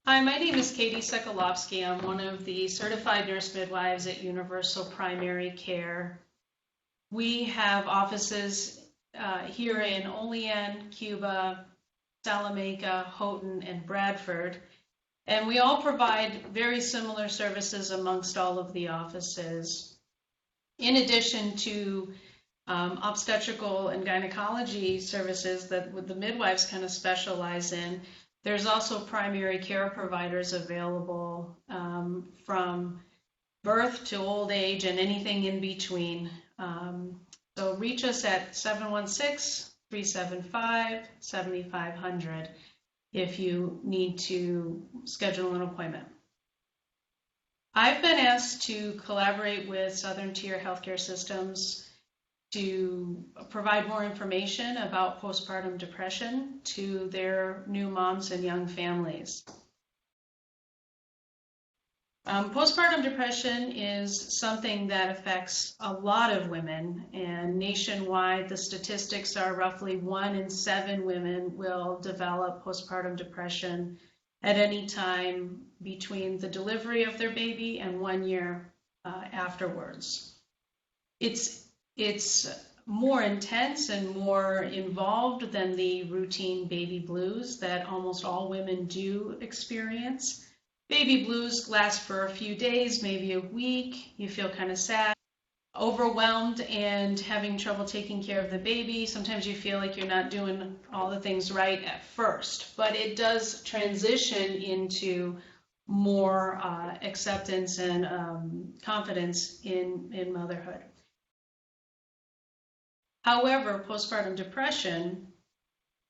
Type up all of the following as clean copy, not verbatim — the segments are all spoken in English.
Hi, my name is Katie Sokolovsky. I'm one of the certified nurse midwives at Universal Primary Care. We have offices here in Olean, Cuba, Salamanca, Houghton, and Bradford. And we all provide very similar services amongst all of the offices. In addition to obstetrical and gynecology services that the midwives kind of specialize in, there's also primary care providers available from birth to old age and anything in between. So reach us at 716-375-7500 if you need to schedule an appointment. I've been asked to collaborate with Southern Tier Healthcare Systems to provide more information about postpartum depression to their new moms and young families. Postpartum depression is something that affects a lot of women, and nationwide the statistics are roughly 1 in 7 women will develop postpartum depression at any time between the delivery of their baby and 1 year afterwards. It's more intense and more involved than the routine baby blues that almost all women do experience. Baby blues last for a few days, maybe a week. You feel kind of sad, overwhelmed, and having trouble taking care of the baby. Sometimes you feel like you're not doing all the things right at first, but it does transition into more acceptance and confidence in motherhood. However, postpartum depression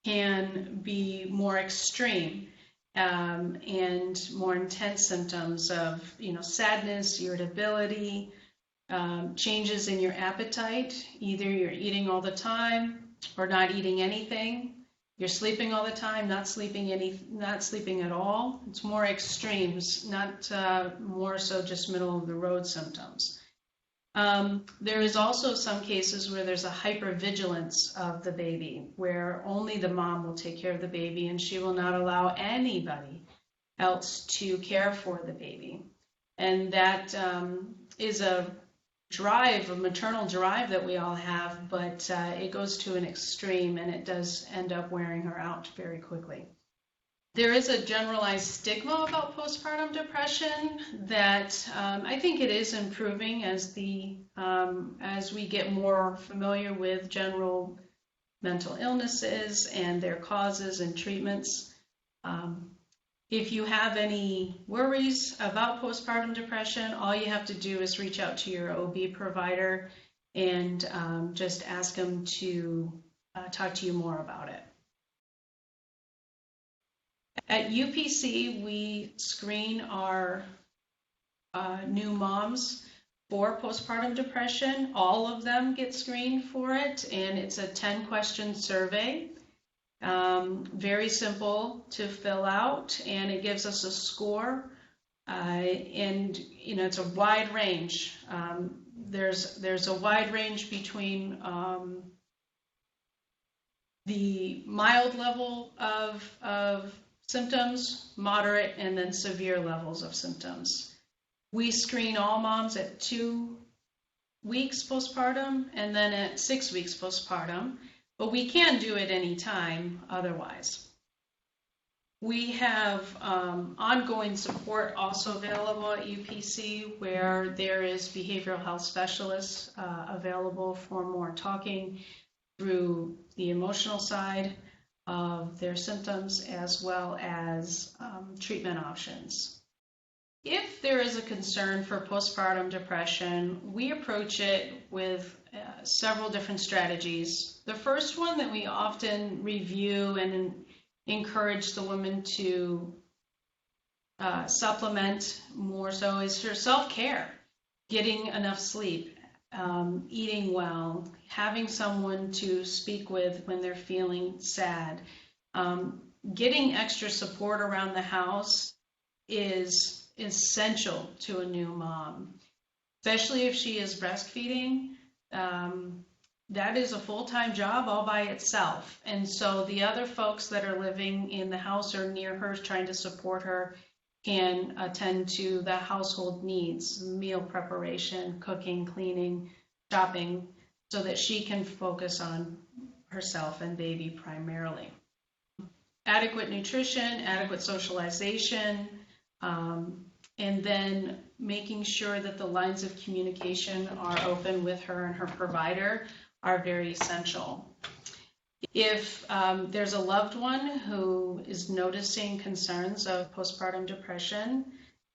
can be more extreme and more intense symptoms of, sadness, irritability, changes in your appetite. Either you're eating all the time or not eating anything. You're sleeping all the time, not sleeping at all. It's more extremes, not more so just middle of the road symptoms. There is also some cases where there's a hypervigilance of the baby, where only the mom will take care of the baby and she will not allow anybody else to care for the baby. And that is a maternal drive that we all have, but it goes to an extreme and it does end up wearing her out very quickly. There is a generalized stigma about postpartum depression that I think it is improving as we get more familiar with general mental illnesses and their causes and treatments. If you have any worries about postpartum depression, all you have to do is reach out to your OB provider and just ask them to talk to you more about it. At UPC, we screen our new moms for postpartum depression. All of them get screened for it, and it's a 10-question survey. Very simple to fill out, and it gives us a score. And it's a wide range. There's a wide range between the mild level of symptoms, moderate, and then severe levels of symptoms. We screen all moms at 2 weeks postpartum and then at 6 weeks postpartum, but we can do it any time otherwise. We have ongoing support also available at UPC, where there is behavioral health specialists available for more talking through the emotional side of their symptoms, as well as treatment options. If there is a concern for postpartum depression, we approach it with several different strategies. The first one that we often review and encourage the woman to supplement more so is her self-care, getting enough sleep, eating well, having someone to speak with when they're feeling sad. Getting extra support around the house is essential to a new mom, especially if she is breastfeeding. that is a full-time job all by itself. And so the other folks that are living in the house or near her trying to support her can attend to the household needs, meal preparation, cooking, cleaning, shopping, so that she can focus on herself and baby primarily. Adequate nutrition, adequate socialization, and then making sure that the lines of communication are open with her and her provider are very essential. If there's a loved one who is noticing concerns of postpartum depression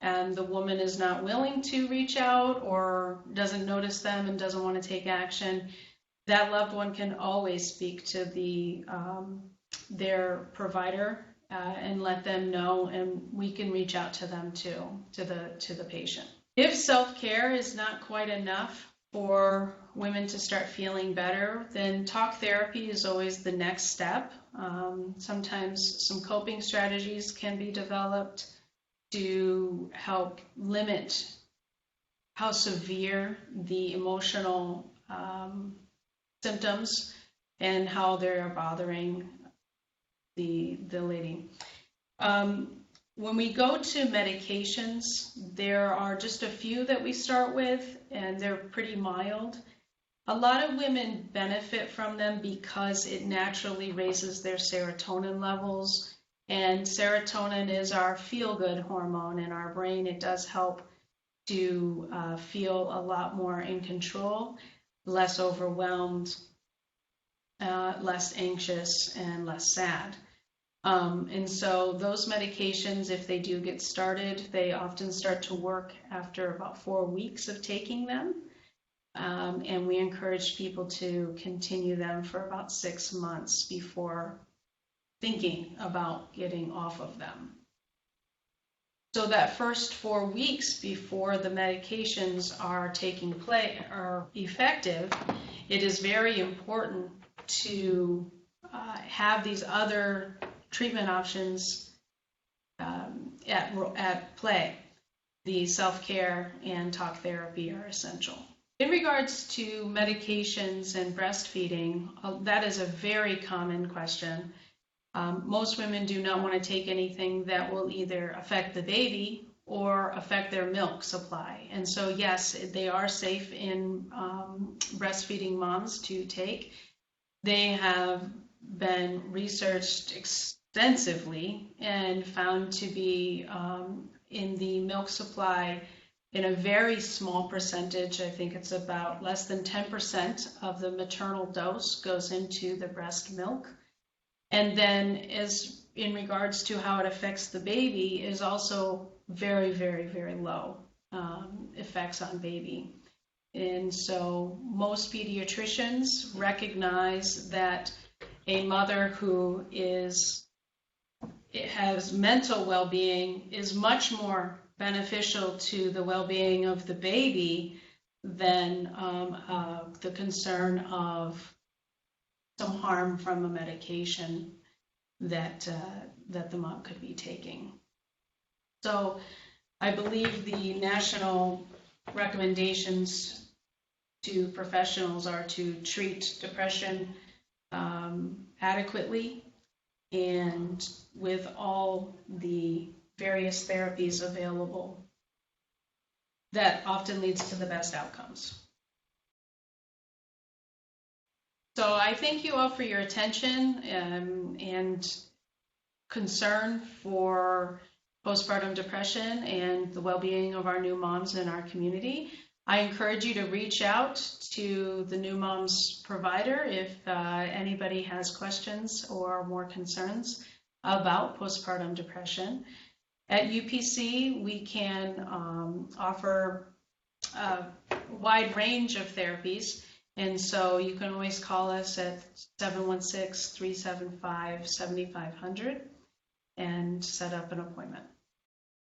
and the woman is not willing to reach out or doesn't notice them and doesn't want to take action, that loved one can always speak to their provider and let them know, and we can reach out to them too, to the patient. If self-care is not quite enough for women to start feeling better, then talk therapy is always the next step. Sometimes some coping strategies can be developed to help limit how severe the emotional symptoms and how they're bothering the lady. When we go to medications, there are just a few that we start with, and they're pretty mild. A lot of women benefit from them because it naturally raises their serotonin levels, and serotonin is our feel-good hormone in our brain. It does help to feel a lot more in control, less overwhelmed, less anxious, and less sad. And so those medications, if they do get started, they often start to work after about 4 weeks of taking them. And we encourage people to continue them for about 6 months before thinking about getting off of them. So that first 4 weeks before the medications are are effective, it is very important to have these other treatment options at play. The self-care and talk therapy are essential. In regards to medications and breastfeeding, that is a very common question. Most women do not want to take anything that will either affect the baby or affect their milk supply. And so yes, they are safe in breastfeeding moms to take. They have been researched extensively and found to be in the milk supply in a very small percentage. I think it's about less than 10% of the maternal dose goes into the breast milk. And then as in regards to how it affects the baby is also very, very, very low effects on baby. And so most pediatricians recognize that a mother who has mental well-being is much more beneficial to the well-being of the baby than the concern of some harm from a medication that the mom could be taking. So I believe the national recommendations to professionals are to treat depression adequately and with all the various therapies available. That often leads to the best outcomes. So I thank you all for your attention and concern for postpartum depression and the well-being of our new moms in our community. I encourage you to reach out to the new moms provider if anybody has questions or more concerns about postpartum depression. At UPC, we can offer a wide range of therapies, and so you can always call us at 716-375-7500 and set up an appointment.